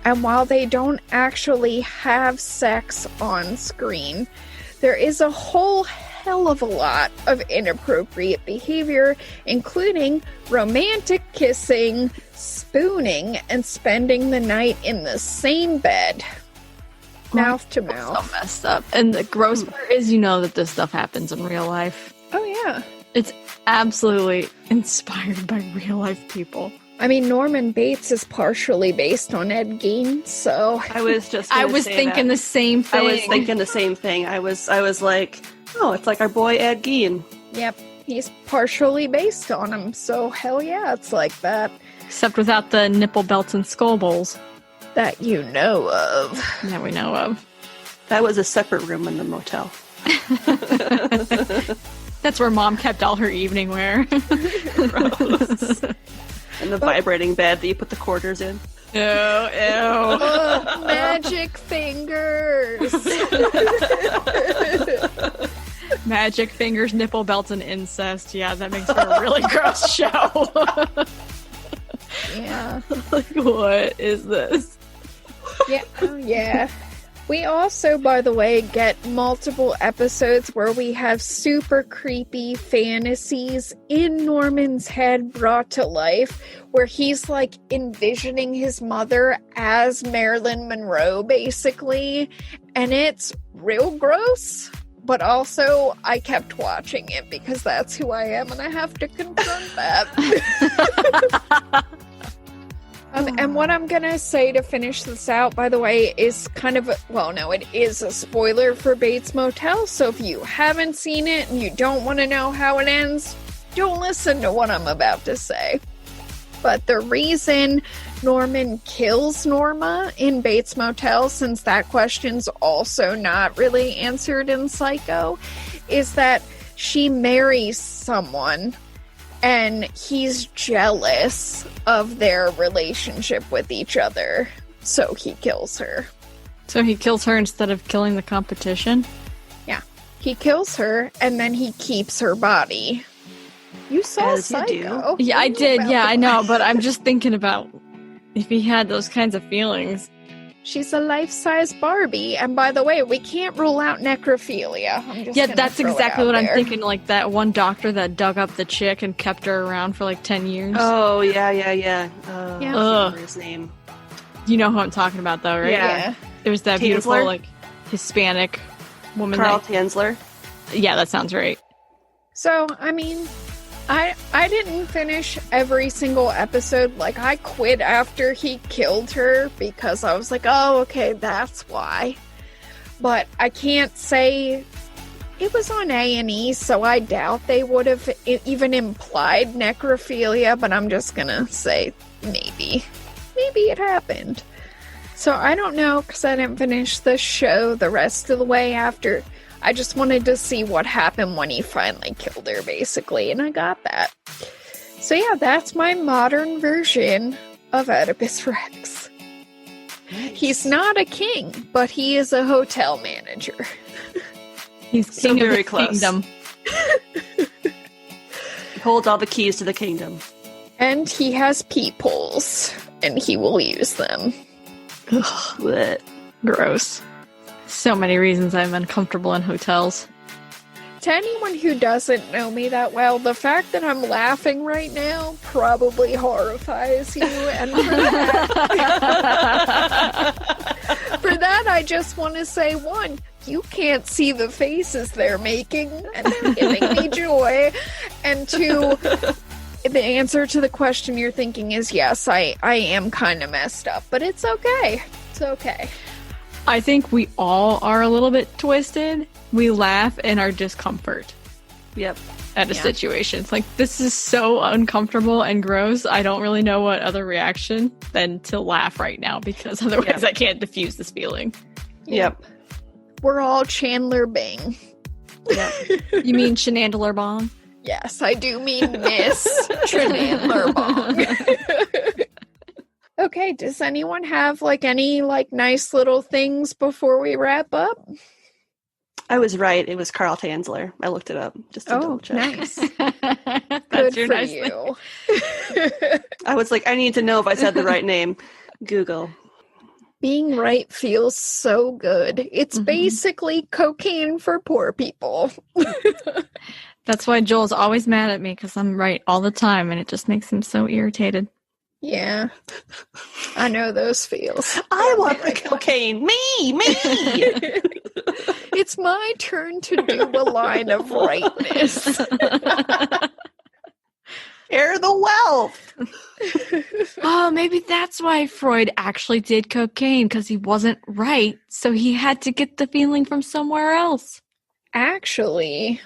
And while they don't actually have sex on screen, there is a whole hell of a lot of inappropriate behavior, including romantic kissing, spooning, and spending the night in the same bed. Mouth to mouth. So messed up. And the gross part is you know that this stuff happens in real life. Oh, yeah. It's absolutely inspired by real life people. I mean, Norman Bates is partially based on Ed Gein, so... I was just thinking the same thing. I was thinking the same thing. I was like, oh, it's like our boy Ed Gein. Yep, he's partially based on him, so hell yeah, it's like that. Except without the nipple belts and skull bowls. That you know of. That we know of. That was a separate room in the motel. That's where Mom kept all her evening wear. Gross. And the vibrating bed that you put the quarters in. Ew. Oh, magic fingers. Magic fingers, nipple belts, and incest. Yeah, that makes for a really gross show. Yeah. Like, what is this? Yeah. Oh, yeah. We also, by the way, get multiple episodes where we have super creepy fantasies in Norman's head brought to life, where he's like envisioning his mother as Marilyn Monroe, basically. And it's real gross. But also, I kept watching it because that's who I am and I have to confront that. And what I'm going to say to finish this out, by the way, is kind of it is a spoiler for Bates Motel. So if you haven't seen it and you don't want to know how it ends, don't listen to what I'm about to say. But the reason Norman kills Norma in Bates Motel, since that question's also not really answered in Psycho, is that she marries someone and he's jealous of their relationship with each other. So he kills her. So he kills her instead of killing the competition? Yeah. He kills her and then he keeps her body. You saw Psycho. Yeah, I did. Yeah, I know. But I'm just thinking about if he had those kinds of feelings. She's a life-size Barbie. And by the way, we can't rule out necrophilia. That's exactly what I'm thinking. Like that one doctor that dug up the chick and kept her around for like 10 years. Oh, yeah. I can't remember his name. You know who I'm talking about, though, right? Yeah. There was that beautiful, like, Hispanic woman. Carl Tanzler. Yeah, that sounds right. So, I mean, I didn't finish every single episode. Like, I quit after he killed her because I was like, oh, okay, that's why. But I can't say... It was on A&E, so I doubt they would have even implied necrophilia, but I'm just gonna say maybe. Maybe it happened. So I don't know, because I didn't finish the show the rest of the way after. I just wanted to see what happened when he finally killed her, basically, and I got that. So yeah, that's my modern version of Oedipus Rex. He's not a king, but he is a hotel manager. He's So king of very the close. kingdom. He holds all the keys to the kingdom. And he has peepholes, and he will use them. Blech. Gross. So many reasons I'm uncomfortable in hotels. To anyone who doesn't know me that well, the fact that I'm laughing right now probably horrifies you, and for that I just want to say, one, you can't see the faces they're making, and they're giving me joy, and two, the answer to the question you're thinking is yes, I am kind of messed up, but it's okay. It's okay. I think we all are a little bit twisted. We laugh in our discomfort Yep. at a situation. It's like, this is so uncomfortable and gross. I don't really know what other reaction than to laugh right now, because otherwise I can't diffuse this feeling. Yep. We're all Chandler Bing. Yep. You mean Shenandler Bong? Yes, I do mean Miss Trinandler Bong. Okay, does anyone have any nice little things before we wrap up? I was right. It was Carl Tanzler. I looked it up just to double check. Nice. That's Good your for nice thing. you. I was like, I need to know if I said the right name. Google. Being right feels so good. It's basically cocaine for poor people. That's why Joel's always mad at me, because I'm right all the time, and it just makes him so irritated. Yeah. I know those feels. I want the cocaine. Me! It's my turn to do a line of rightness. Share the wealth. Oh, maybe that's why Freud actually did cocaine, because he wasn't right, so he had to get the feeling from somewhere else. Actually,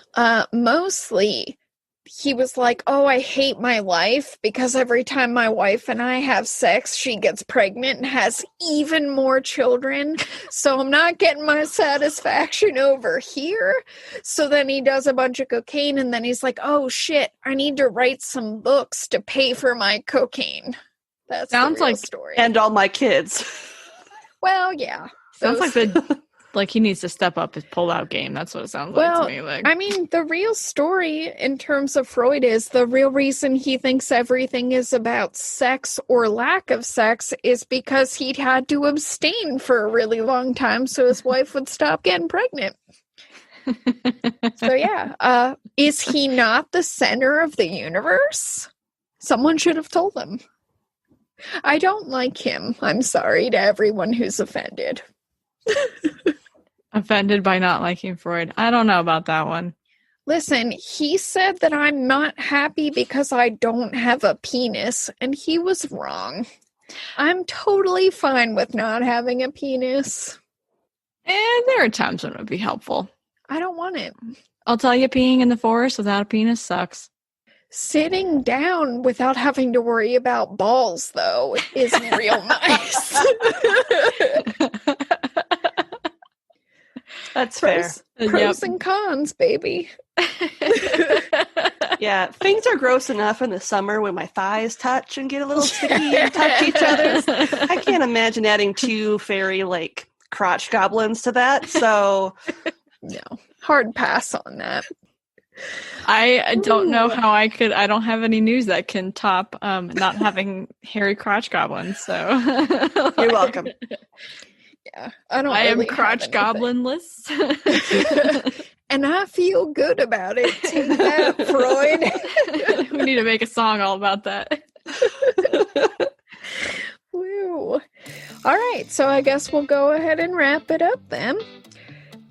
mostly he was like, oh, I hate my life because every time my wife and I have sex, she gets pregnant and has even more children. So I'm not getting my satisfaction over here. So then he does a bunch of cocaine, and then he's like, oh shit, I need to write some books to pay for my cocaine. That's Sounds the real like- story. And all my kids. Well, yeah. Sounds Those- like he needs to step up his pull-out game. That's what it sounds like to me. Like, I mean, the real story in terms of Freud is the real reason he thinks everything is about sex or lack of sex is because he'd had to abstain for a really long time so his wife would stop getting pregnant. So yeah, is he not the center of the universe? Someone should have told him. I don't like him. I'm sorry to everyone who's offended. offended by not liking Freud. I don't know about that one. Listen, he said that I'm not happy because I don't have a penis, and he was wrong. I'm totally fine with not having a penis. And there are times when it would be helpful. I don't want it. I'll tell you, peeing in the forest without a penis sucks. Sitting down without having to worry about balls, though, is real nice. That's fair. Pros and cons, baby. Yeah, things are gross enough in the summer when my thighs touch and get a little sticky and touch each other's. I can't imagine adding two fairy, crotch goblins to that, so... No, hard pass on that. I don't know how I don't have any news that can top not having hairy crotch goblins, so... You're welcome. Yeah, I don't. I really am crotch have goblinless. and I feel good about it. Take that, Freud. We need to make a song all about that. Woo. All right, so I guess we'll go ahead and wrap it up then.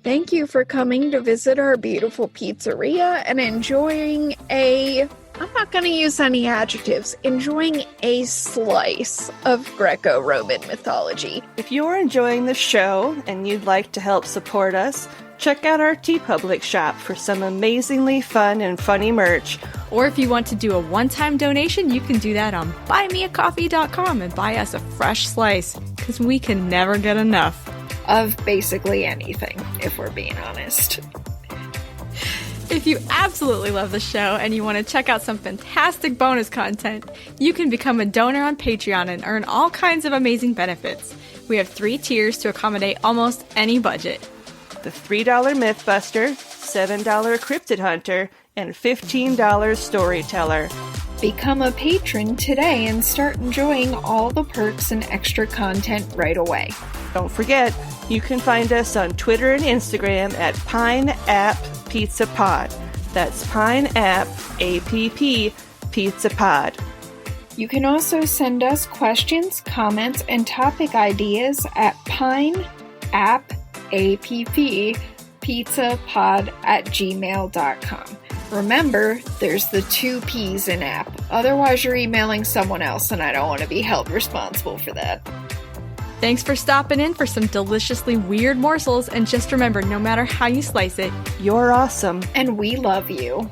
Thank you for coming to visit our beautiful pizzeria and enjoying I'm not going to use any adjectives, enjoying a slice of Greco-Roman mythology. If you're enjoying the show and you'd like to help support us, check out our TeePublic shop for some amazingly fun and funny merch. Or if you want to do a one-time donation, you can do that on buymeacoffee.com and buy us a fresh slice, because we can never get enough. Of basically anything, if we're being honest. If you absolutely love the show and you want to check out some fantastic bonus content, you can become a donor on Patreon and earn all kinds of amazing benefits. We have 3 tiers to accommodate almost any budget. The $3 Mythbuster, $7 Cryptid Hunter, and $15 Storyteller. Become a patron today and start enjoying all the perks and extra content right away. Don't forget, you can find us on Twitter and Instagram at PineAppPizzaPod. That's PineApp, A-P-P, Pizza Pod. You can also send us questions, comments, and topic ideas at pineappizzapod@gmail.com. Remember, there's the 2 P's in app. Otherwise, you're emailing someone else, and I don't want to be held responsible for that. Thanks for stopping in for some deliciously weird morsels, and just remember, no matter how you slice it, you're awesome. And we love you.